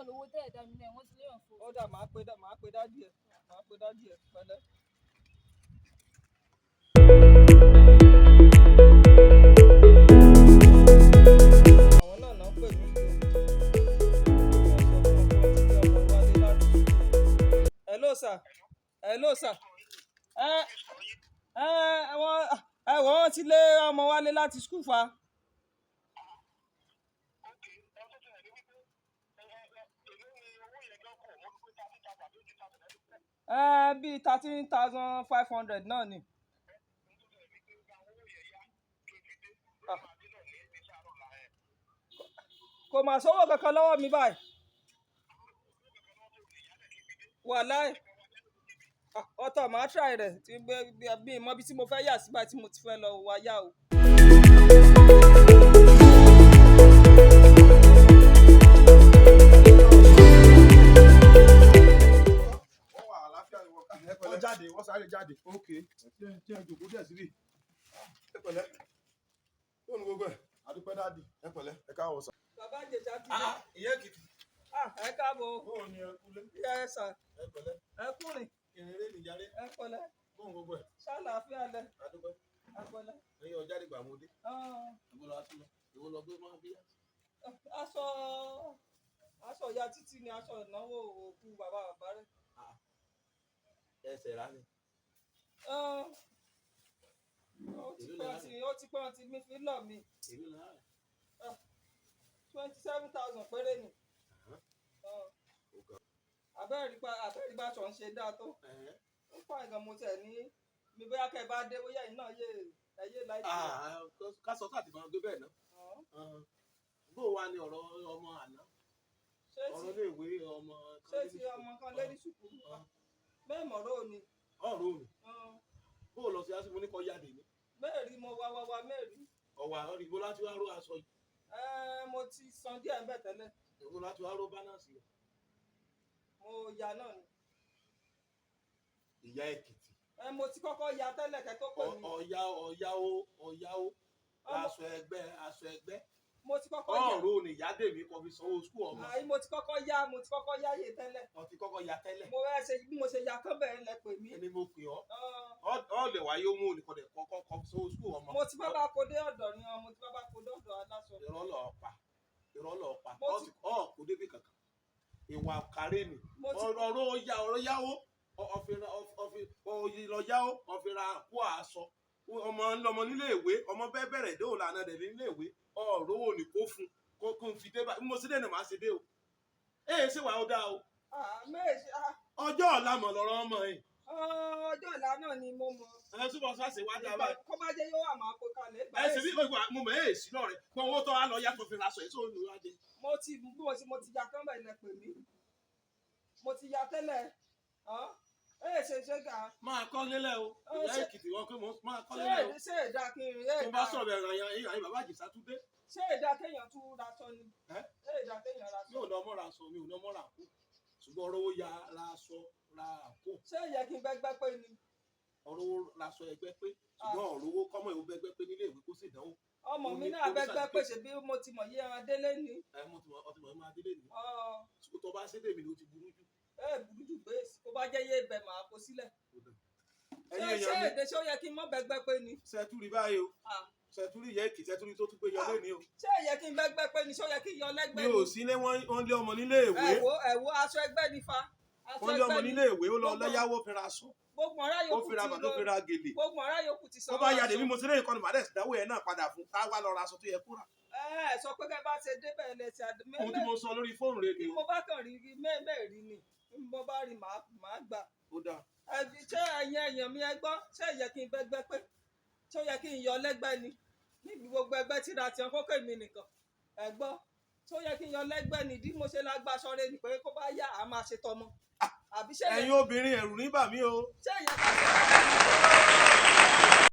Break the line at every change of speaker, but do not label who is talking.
náà lówó tẹ́ ẹ̀ dá mi náà wọ́n ti léèyàn fún.
ó dà máa pe dádì ẹ̀ pẹ̀lẹ́. àwọn náà náà pè mí yìí o. hello sir. wọ́n ti lé ọmọ wálé láti school fa. bíi 13,500 náà ni. kò mà sówó kankan lọ́wọ́ mi báyìí. wàláì ọ̀tọ̀ màá try rẹ̀ tí bí mọ bí tí mo fẹ́ yà sí báyìí tí mo ti fẹ́ lọ wá yá o.
wọ́n sáré jáde. ok jẹ́ ìjòkó díẹ̀ síbí. ẹ pẹ̀lẹ́ tó ní gbogbo ẹ̀ adúpẹ́ dáàdì ẹ pẹ̀lẹ́ ẹ káàbọ̀ sà.
bàbá ìjẹ̀sà ti
dé. ìyá èkìtì.
ẹ káàbọ̀.
bóò ni ẹ kúlé.
yẹ sà.
ẹ pẹ̀lẹ́.
ẹ kúrin.
ìrìnrìn nìjáde.
ẹ pẹ̀lẹ́.
bóò gbogbo ẹ̀.
ṣàlàáfíà lẹ.
adúpẹ́.
ẹ pẹ̀lẹ́.
ẹyin ọjà dìgbà mo dé. ìwọ lọ gbé máa bí.
aṣọ ìyá títí ni aṣọ ìnáwó òkú bàbá rẹ.
ẹsẹ̀ rà ni.
ó ti pọ́n ti mi fi lọ mi. 27,000 péré ni. àbẹ́rẹ́ aṣọ ń ṣe dáa tó. ó fà gan mo tẹ̀ ní mi bóyá kẹ́ ẹ bá dé bóyá iná ẹyẹ láìpẹ́.
kásọ káàtì máa gbé bẹ́ẹ̀ náà. bó wà ní ọ̀rọ̀ ọmọ àná. ọ̀rọ̀ ilé ìwé ọmọ
kan. ṣé ti ọmọ kan lé ní sùkúrù. bẹ́ẹ̀ mọ̀rọ̀ òní.
ọ̀rọ̀ òní. bó lọ sí àsìkò ní kọ́ yáde ni.
mẹ́rin mo wá mẹ́rin.
ọ̀wà ìbò láti wá ró aṣọ yìí.
mo ti san díẹ̀ ń bẹ̀ tẹ́lẹ̀.
ìbò láti wá ró bánàsì rẹ̀.
mo ya náà ni.
ìyá èkìtì.
mo ti kọ́kọ́ ya tẹ́lẹ̀ kẹ́ tó pè mí.
ọ̀yáwó aṣọ ẹgbẹ́.
mo ti kọ́kọ́ ya.
ọ̀rọ̀ òní ìyá dèmí kọ́ fi sanwó skul ọmọ.
mo ti kọ́kọ́ ya yé tẹ́lẹ̀.
ó ti kọ́kọ́ ya tẹ́lẹ̀.
mo fẹ́ ṣe bí mo ṣe ya tán bẹ́ẹ̀ lẹ pè mí.
ẹni mo pè ọ́. ọ̀lẹ̀ wáyé ó mú olùkọ́ dẹ̀ kọ́kọ́ sanwó skul ọmọ.
mo ti bábá kó dé ọ̀dọ̀ ni mo ti bábá kó dé ọ̀dọ̀ aláṣọ.
ìrọ́lọ̀ ọ̀pá kò débi kankan. ìwà kárẹ́ ni ọ̀rọ̀ yáwó ọ̀fìnra kó aṣọ ọmọ nílé ìwé ọmọ bẹ́ẹ̀ bẹ̀rẹ̀ dé òun àná dẹ̀ nílé ìwé ọ̀rọ̀ ò ní kó fún kó n fi dé bá mo sì dé ní màá ṣe dé o ṣé wàá ó dá o. ọjọ́ ọ̀la mọ̀ lọ́rọ̀ ọmọ yìí.
ọjọ́ ọ̀la náà ni mo mọ̀.
ẹ túbọ̀ ṣàṣẹ wá dá báyìí.
kó bá jẹ́ yóò wà máa kó kalẹ̀.
ẹ sì bí mo mọ̀ èsì náà rẹ̀ pé owó tó wá lọ yá tó fi ra aṣọ èso òun wá dé.
mo ti ya tán bẹ́ẹ̀ lẹ pè mí. mo ti ya tẹ́lẹ̀. ṣe gà.
máa kọ́ lélẹ̀ o ìyá èkìtì wọn pé máa kọ́ lélẹ̀ o.
ṣé èdà kí n rí
tó bá sọ̀rọ̀ ẹ̀rọ àyàn bàbá àjèsà tún dé.
ṣé èdà kéèyàn tún raṣọ ni. ṣé èdà kéèyàn raṣọ.
mi ò lọ mọ́ra aṣọ mi ò lọ mọ́ra àpò ṣùgbọ́n ọ̀rọ̀ owó ya ra aṣọ ra àpò.
ṣé ìyẹn kí n gbẹgbẹ pé ni.
ọ̀rọ̀ owó raṣọ ẹgbẹ́ pé ṣùgbọ́n ọ̀rọ̀ owó kọ́mọ̀ ìwé gbẹgbẹ́ pé nílé ìwé kó sì dánwò.
ọmọ mi náà gbẹgbẹ pé ṣe bí mo ti mọ̀ yé ẹran délé ni.
mo ti mọ̀ máa délé ni. tó bá ṣe dèmi ló ti burú jù.
burú jù pé kó bá jẹ́ yé ibẹ̀ máa kó sílẹ̀. ṣé èdè ṣé ó yẹ kí n mọ̀ gbẹgbẹ pé ni.
ṣẹtúrì báyìí o ṣẹtúrì yẹ kì ṣẹtúrì tó tún gbé yọ lẹ́ni o.
ṣé ó yẹ kí n gbẹgbẹ pé ni ṣé ó yẹ kí n yọ lẹ́gbẹ́ ni.
mi ò sí lé wọ́n lé ọmọ nílé ìwé.
ẹ̀wọ́ aṣọ ẹgbẹ́ ni fa.
wọ́n lé ọmọ nílé ìwé ó lọ lẹ́yàwó fira aṣọ.
gbogbo ará yòókù ti
lọ ó fira gèlè.
gbogbo ará yòókù ti sọ.
ó bá yàdé bí mo ṣe lẹ́yìn kan ní màdẹ́sì dáwọ́ yẹn náà padà fún ká wá lọ ra aṣọ tó yẹ kó rà.
sọ pé kẹ́ bá ṣe débẹ̀ lẹ ti àdé.
ohun tí mo sọ lórí fóònù rẹ ni o.
mo bá kàn rí mẹ́ẹ̀rí ni mo bá rí màá gbà.
ó dáa.
ṣé ẹ̀yin èèyàn mi ẹ gbọ́ ṣé ìyẹ kí n gbẹgbẹ́ pé ṣé ó yẹ kí n yọ lẹ́gbẹ́ ni níbi gbogbo ẹgbẹ́ tí ra tiẹ̀ kókó mi nìkan ẹ gbọ́ ṣé ó yẹ kí n yọ lẹ́gbẹ́ ni bí mo ṣe lágbàṣọ rẹ ni pé kó bá yá a máa ṣe tọmọ.
ẹ̀yin obìnrin ẹ̀rù ní bà mí o.
ṣé ìyẹn bá ṣe